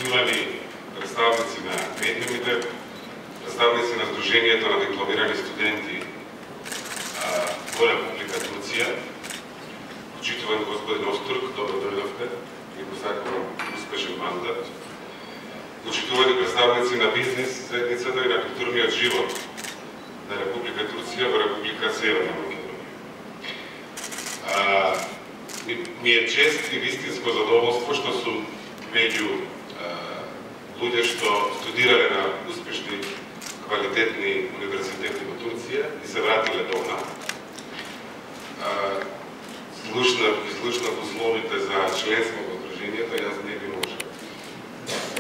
почитувани представници на медиумите, представници на Сдружението на дипломирани студенти во Република Турција, почитувани господин Остурк, добро дојдовте и го сакувам успешен мандат, почитувани представници на бизнес заедницата и на културниот живот на Република Турција во Република Северна Македонија. Ми е чест и вистинско задоволство што сум меѓу луѓе што студирале на успешни, квалитетни универзитети во Турција и се вратиле дома. Слушнав условите за членство во Сдруженијето, јас не би можел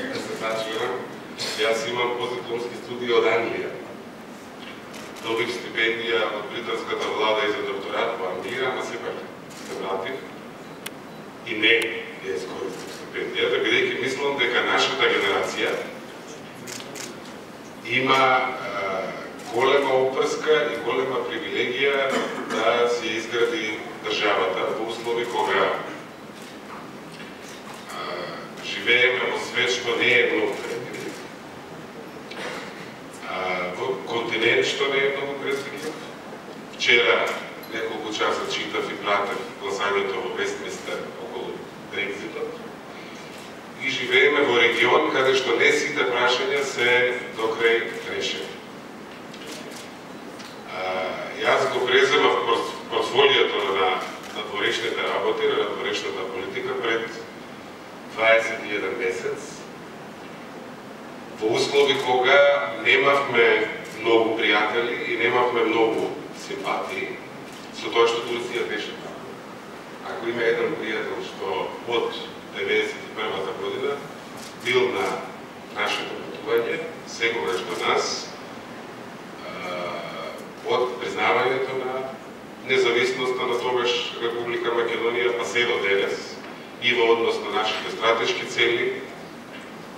да се зачленам. Јас имам постдипломски студии од Англија. Добив стипендија од британската влада и за докторат во Англија, ама сепак се вратив и не ја искористив стипендијата, бидејќи мислам дека нашата генерација има голема опрска и голема привилегија да се изгради државата во услови кога живееме во свет што не е многу предвидлив, во континент што не е многу предвидлив. Вчера неколку часа читав и пратев гласањето во Вестминстер околу Брекзитот и живееме во регион каде што не сите прашања се докрај решени. Јас го преземав портфолиото на надворешните работи, на надворешната политика пред 21 месец, во услови кога немавме многу пријатели и немавме многу симпатии со тоа што Турција беше така. Ако има еден пријател што од 1991 година бил на нашето патување, секогаш до нас, од признавањето на независноста на тогаш Република Македонија, па се до денес, и во однос на нашите стратешки цели,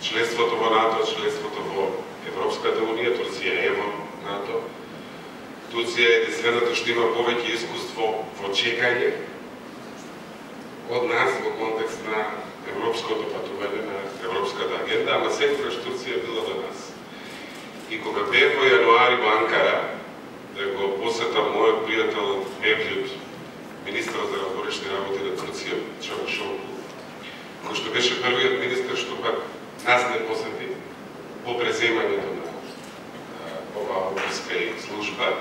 членството во НАТО, членството во Европската Унија, Турција е во НАТО. Турција е единствената што има повеќе искуство во чекање од нас во контекст на европското патување, на европската агенда, ама секогаш Турција била до нас. И кога бев во јануари во Анкара, да го посетам мојот пријател Мевљут, министр за надворешни работи на Турција, Чавушоглу, кој што беше првиот министр што пак нас не посети по преземањето на оваа обрска и служба.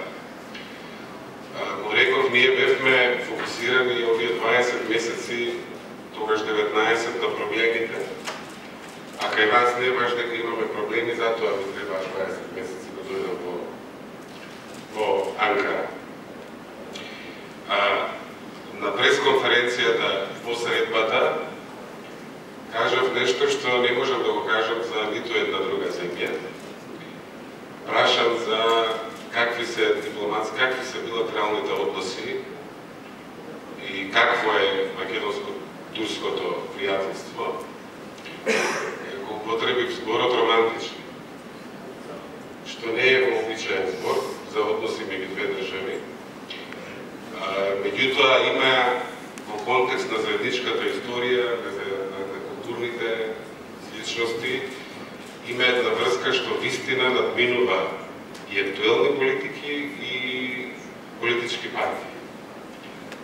Му реков, ние бевме фокусирани овие 20 месеци, тогаш 19 на проблемите, а кај вас не баш дека имаме проблеми, затоа ми требаш 20 месеци да дојдам во Анкара. На пресконференцијата по средбата кажав нешто што не можам да го кажам за ниту една друга земја. Прашам за какви се дипломатски, какви се билатералните односи и какво е македонско-турското пријателство. Го употребив зборот романтични, што не е вообичаен збор за односи меѓу две држави. Меѓутоа има во контекст на заедничката историја, на културните сличности, има една врска што вистина надминува и актуелни политики и политички партии.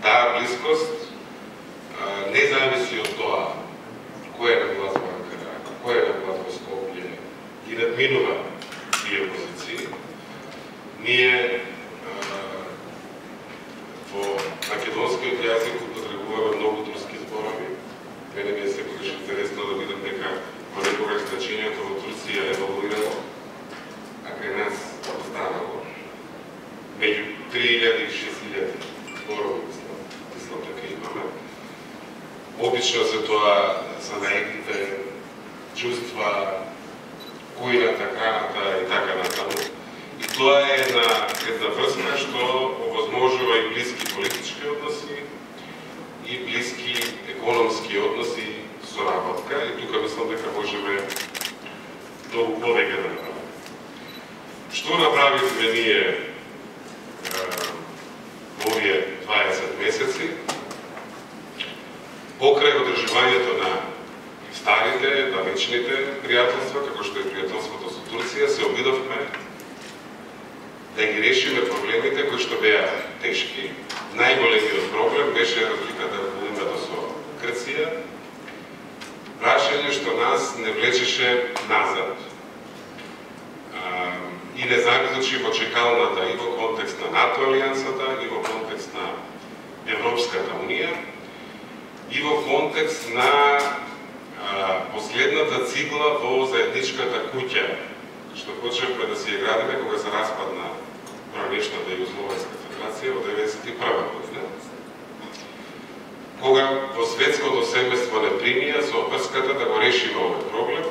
Таа близкост не зависи од тоа кој е на власт во Анкара, кој е на власт во Скопје, и надминува тие позиции. Ние во македонскиот јазик употребуваме многу турски зборови. Мене ми е секогаш интересно да видам дека во некогаш значењето во Турција еволуирало, а кај нас останало меѓу 3000 и 6000 зборови, мислам дека имаме. Обично се тоа са наетите чувства, кујната, храната и така натаму. И тоа е една врска што овозможува и блиски политички односи и блиски економски односи, соработка, и тука мислам дека можеме многу повеќе да направиме. Што направивме ние во овие 20 месеци? Покрај одржувањето на старите, на вечните пријателства, како што е пријателството со Турција, се обидовме да ги решиме проблемите кои што беа тешки. Најголемиот проблем беше разликата во името со Грција, прашање што нас не влечеше назад и не заклучи во чекалната и во контекст на НАТО алијансата, и во контекст на Европската унија, и во контекст на последната цигла во заедничката куќа, што почнавме да се ја градиме кога се распадна пранешната Југословенска федерација во 1991 година. Кога во светското семејство не примија со опрската да го решиме овој проблем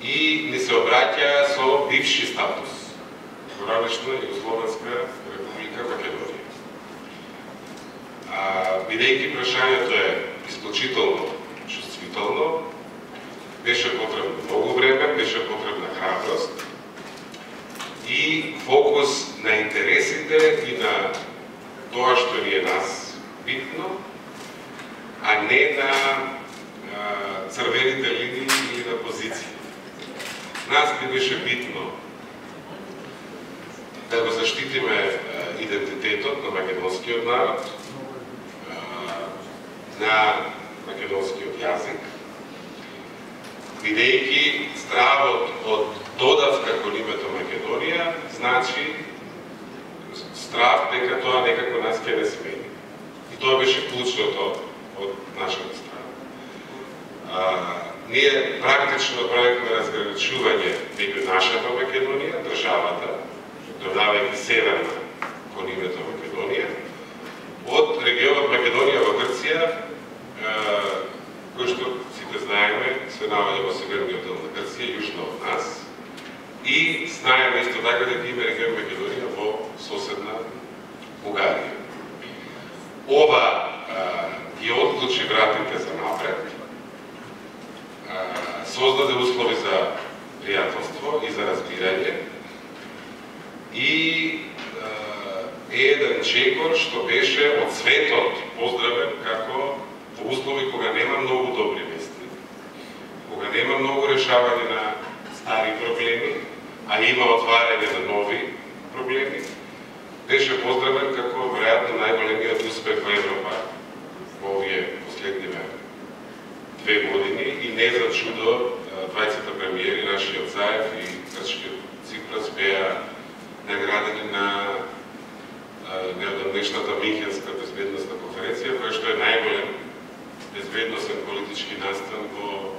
и ни се обраќа со бивши статус во ранешна Југословенска република Македонија. Бидејќи прашањето е исклучително чувствително, беше потребно многу време, беше потребна храброст и фокус на интересите и на тоа што ни е нас битно, а не на црвените линии или на позиции. Нас ни беше битно да го заштитиме идентитетот на македонскиот народ, на македонскиот јазик, бидејќи стравот од додавка кон името Македонија значи страв дека тоа некако нас ќе не смени. И тоа беше клучното од нашата страна. Ние практично правихме разграничување меѓу нашата Македонија, државата, додавајќи северна кон името Македонија, од регионот Македонија во Грција, кој што сите знаеме, се наоѓа во северниот дел на Грција, јужно од нас, и знаеме исто така дека има регион Македонија во соседна Бугарија. Ова ги отклучи вратите за напред, создаде услови за пријателство и за разбирање и е еден чекор што беше од светот поздравен како во услови кога нема многу добри вести, кога нема многу решавање на стари проблеми, а има отварање на нови проблеми, беше поздравен како веројатно најголемиот успех во Европа во овие последниве 2 години и не за чудо двајцата премиери, нашиот Заев и грчкиот Ципрас беа наградени на неодамнешната Михенска безбедносна конференција, која што е најголем безбедносен политички настан во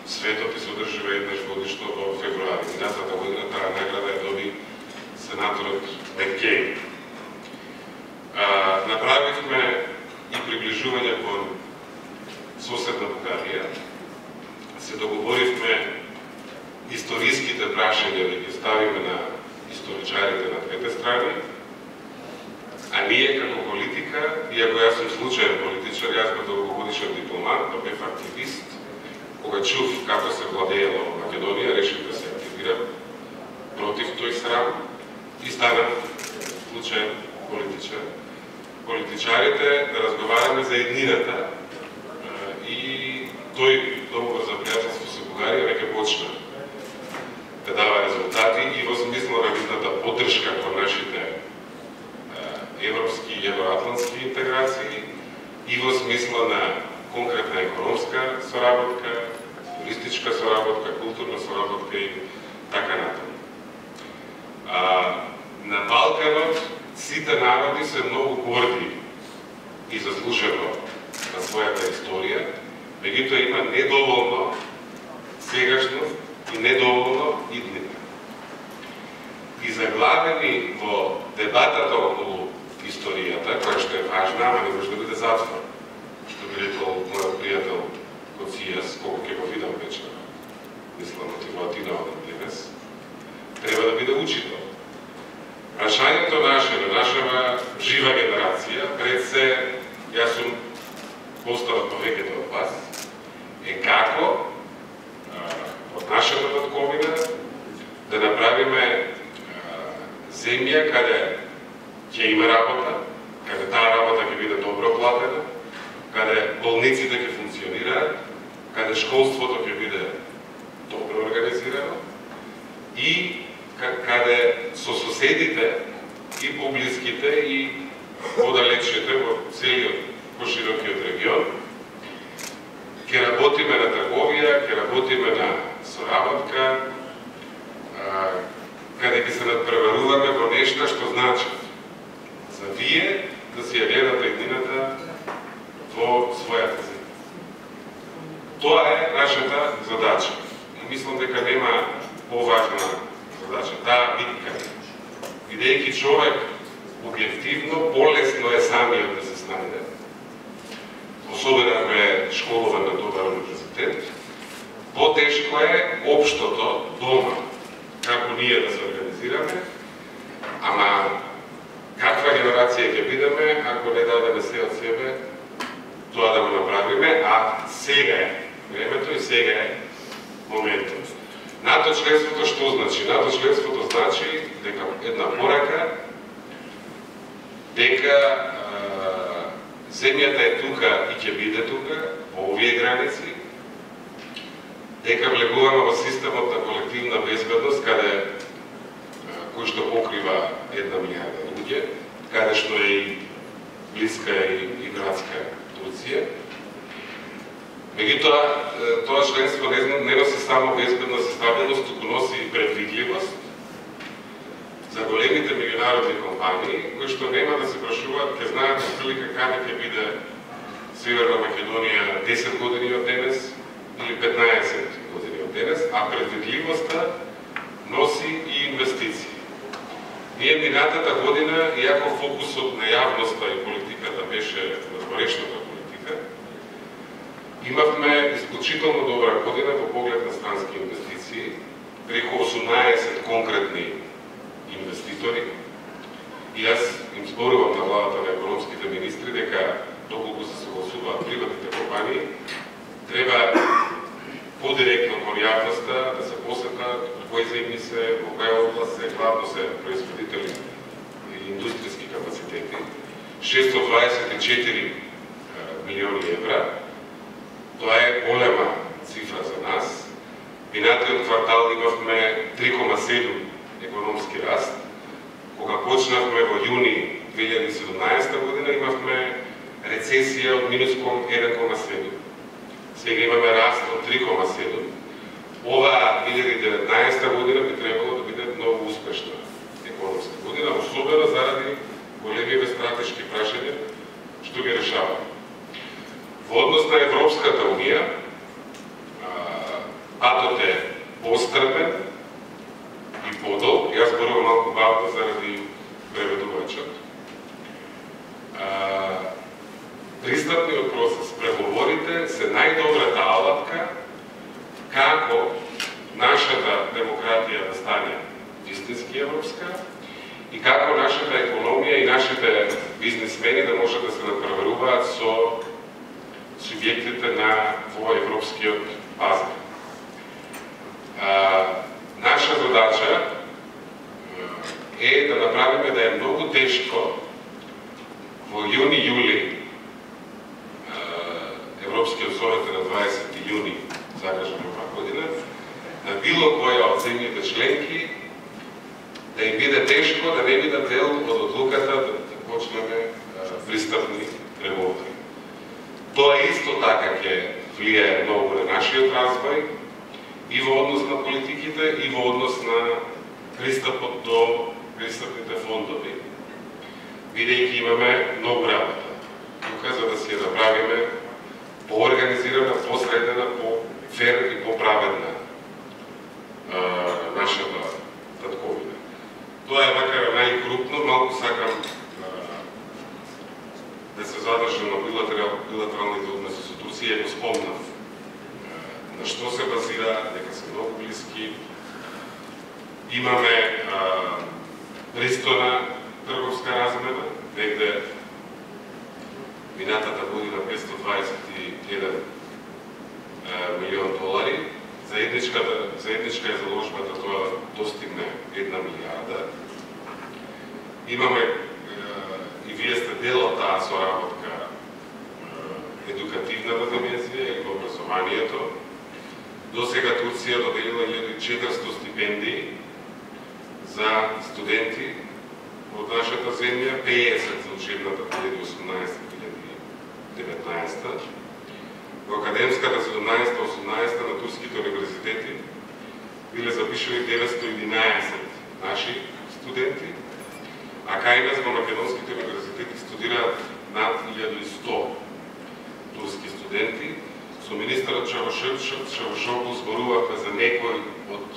светот и се одржува еднаш годишно во февруари. Минатата година таа награда ја доби сенаторот Маккейн. Направивме и приближување кон соседна Бугарија. Се договоривме историските прашања да ги ставиме на историчарите на двете страни, а ние како политика, иако јас сум случаен политичар, јас бев долгогодишен дипломат, да бев активист, кога чув како се владеело во Македонија, решив да се активирам против тој срам и станав случаен политичар. Политичарите да разговараме за еднината и тој договор за пријателство со Бугарија веќе почна да дава резултати и во смисло на видната поддршка кон нашите европски и евроатлантски интеграции и во смисла на конкретна економска соработка, туристичка соработка, културна соработка и така натаму. На Балканот сите народи се многу горди и заслужено на својата историја, меѓутоа има недоволно сегашност и недоволно иднина. И заглавени во дебатата околу историјата, која што е важна, ама не може да биде затвор, што би рекол мојот пријател Коцијас, колку ќе го видам вечер, мислам мотивативно од денес, треба да биде учител. Прашањето наше, на нашава жива генерација, пред се, јас сум постарат повеќето од вас, е како од нашата татковина да направиме земја каде ќе има работа, каде таа работа ќе биде добро платена, каде болниците ќе функционираат, каде школството ќе биде организирано и каде со соседите и поблиските и подалечните во целиот поширокиот регион ќе работиме на трговија, ќе работиме на соработка, каде ќе се надпреваруваме во нешта што значи за вие да си ја гледате едината во својата земја. Тоа е нашата задача. И мислам дека нема поважна задача. Таа битка, бидејќи човек објективно, полесно е самиот да се снајде, особено ако е школован на добар универзитет, потешко е општото дома, како ние да се организираме, ама каква генерација ќе бидеме, ако не дадеме се од себе, тоа да го направиме, а сега е времето и сега е моментот. НАТО членството што значи? НАТО членството значи дека една порака, дека земјата е тука и ќе биде тука, во овие граници, дека влегуваме во системот на колективна безбедност, кој што покрива 1 милиарда луѓе, каде што е и блиска и градска Турција. Меѓутоа, тоа членство не носи само безбедност и стабилност, туку носи и предвидливост за големите меѓународни компании, кои што нема да се прашуваат, ќе знаат прилика каде ќе биде Северна Македонија 10 години од денес или 15 години од денес, а предвидливоста носи и инвестиции. Ние минатата година, иако фокусот на јавноста и политиката беше на порешната политика, имавме исклучително добра година во поглед на странски инвестиции, преку 18 конкретни инвеститори. И јас им зборувам на владата на економските министри дека доколку се согласуваат приватните компании, треба подиректно кон јавноста да се посетат кои земји се, во која област се, главно се производители и индустријски капацитети. 624 милиони евра. Тоа е голема цифра за нас. Минатиот квартал имавме 3,7 економски раст. Кога почнавме во јуни 2017 година, имавме рецесија од минус 1,7. Сега имаме раст од 3,7. Ова 2019 година би требало да биде многу успешна економска година, особено заради големиве стратешки прашања што ги решаваме. Во однос на Европската унија, патот е пострпен и подолг. Јас зборувам малку бавно заради преведувачот. Пристапниот процес, преговорите се најдобрата алатка како нашата демократија да стане истински европска и како нашата економија и нашите бизнисмени да можат да се надпреваруваат со субјектите на во европскиот пазар. Наша задача е да направиме да е многу тешко во јуни-јули, Европскиот совет на 20 јуни закажа оваа година, на било која од земјите членки да им биде тешко да не бидат дел од одлуката да почнеме пристапни преговори. Тоа исто така ќе влијае многу на нашиот развој и во однос на политиките и во однос на пристапот до пристапните фондови, бидејќи имаме многу работа тука за да си ја направиме поорганизирана, посредена, по-фер и по-праведна нашата татковина. Тоа е макар најкрупно, малку сакам да се задржам на билатералните односи со Турција и го спомнав на што се базира, дека се многу блиски. Имаме пристојна трговска размена, негде минатата година 521 милион долари. Заедничка е заложбата, тоа достигне 1 милиарда. Имаме и вие сте дел од таа соработка, едукативната dimenzија и во образованието. До сега Турција доделила 1400 стипендии за студенти од нашата земја, 50 за учебната 2018-2019. Во академската 17-18 на турските универзитети биле запишени 911 наши студенти, а кај нас во македонските универзитети студираат над 1100 турски студенти. Со министерот Чавушоглу зборувавме за некои од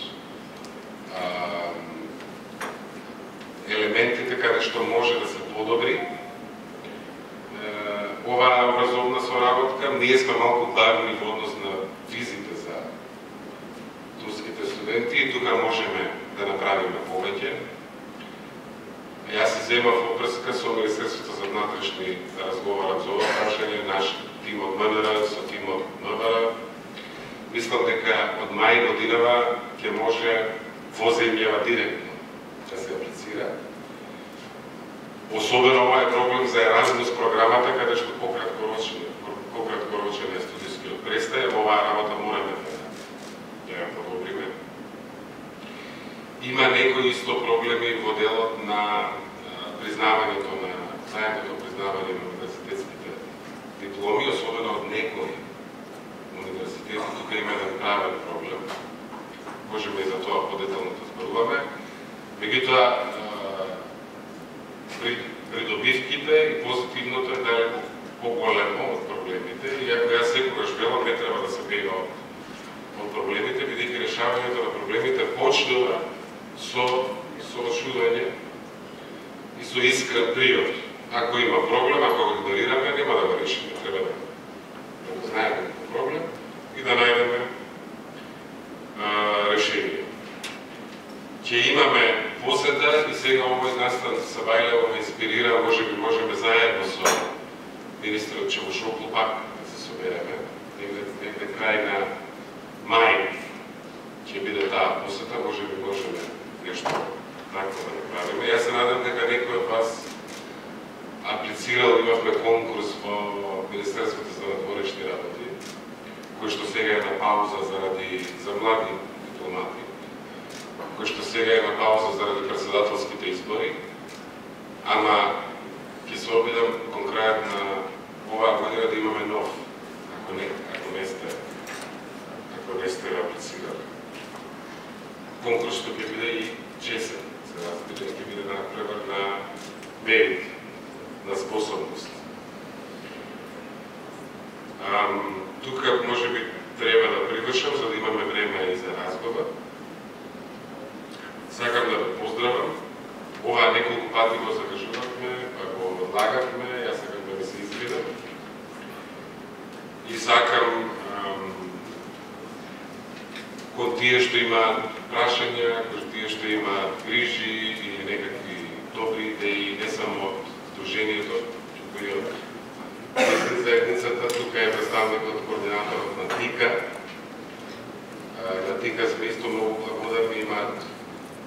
елементите каде што може да се подобри оваа образовна соработка. Ние сме малку бавни во однос на визите за турските студенти и тука можеме да направиме повеќе. Јас се земав опрска со Министерството за внатрешни да разговарам за ова прашање, наш тим од МВР со тим од МВР. Мислам дека од мај годинава ќе може во земјава директно да се аплицира. Особено ова е проблем за Еразмус програмата, каде што пократкорочен е студискиот престај, оваа работа мораме да ја подобриме. Има некои исто проблеми во делот на признавањето на заедното признавање на универзитетските дипломи, особено од некои универзитети. Тука има еден правен проблем. Можеме и за тоа подетално да зборуваме. Меѓутоа, придобивките и позитивното е далеку поголемо од проблемите. Иако јас секогаш велам, не треба да се бега од проблемите, бидејќи решавањето на проблемите почнува со очудување и со искрен пријот. Ако има проблем, ако го игнорираме, нема да го решиме. Треба да го знаеме како проблем и да најдеме решение. Ќе имаме посета и сега овој настан Сабајлево ме инспирира, можеме заедно со министерот Чавушоглу пак да се собереме. Некаде крај на мај ќе биде таа посета, можеме нешто такво да направиме. Јас се надам дека некој од вас аплицирал, имавме конкурс во Министерството за надворешни работи, кој што сега е на пауза за млади дипломати, кој што сега е на пауза заради председателските избори, ама ќе се обидам кон крајот на оваа година да имаме нов, ако не сте аплицирали. Конкурс што ќе биде и чесен, за разбира, ќе биде на превар на мерит, на способност. Тука може би треба да привршам, за да имаме време и за разговор. Сакам да ве поздравам. Ова неколку пати го закажувавме, па го одлагавме, јас сакам да ви се извинам. И сакам кон тие што имаат прашања, кон тие што имаат грижи или некакви добри идеи, не само од Сдруженијето, туку и од заедницата, тука е представникот координаторот на ТИКА. На ТИКА сме исто многу благодарни, имаат,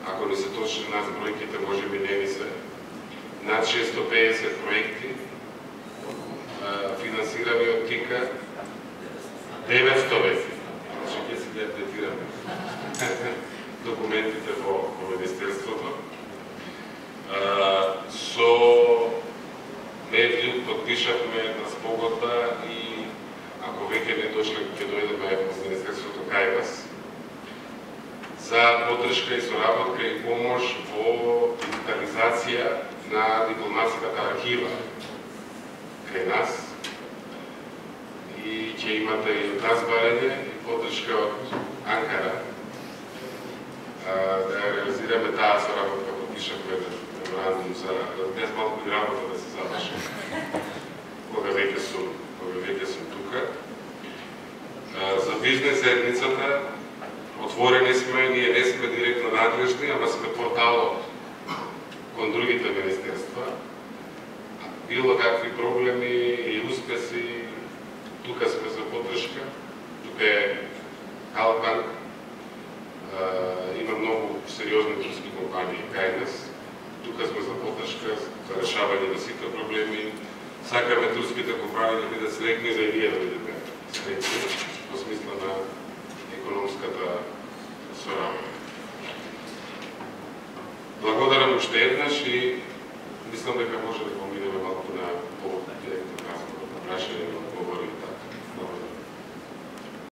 ако не се точни нас бројките, може би не ни се, над 650 проекти финансирани од ТИКА, 900 значи ќе си ги апдетираме документите во Министерството. Со Медиум подпишавме една спогодба и ако веќе не дошле, ќе дојдеме во Министерството кај вас за поддршка и соработка и помош во дигитализација на дипломатската архива кај нас. И ќе имате и од нас барање и поддршка од Анкара да реализираме таа соработка. Подпишавме меморандум за без малку и работа да се заврши. Кога веќе сум тука. За бизнес заедницата отворени сме, ние не сме директно надлежни, ама сме порталот кон другите министерства. Било какви проблеми и успеси, тука сме за поддршка. Тука е Халбанк, има многу сериозни турски компании кај нас. Тука сме за поддршка, за решавање на сите проблеми. Сакаме турските компании да бидат среќни, за и ние да бидеме среќни, во смисла на економија. Благодарам уште еднаш и мислам дека може да поминеме малку на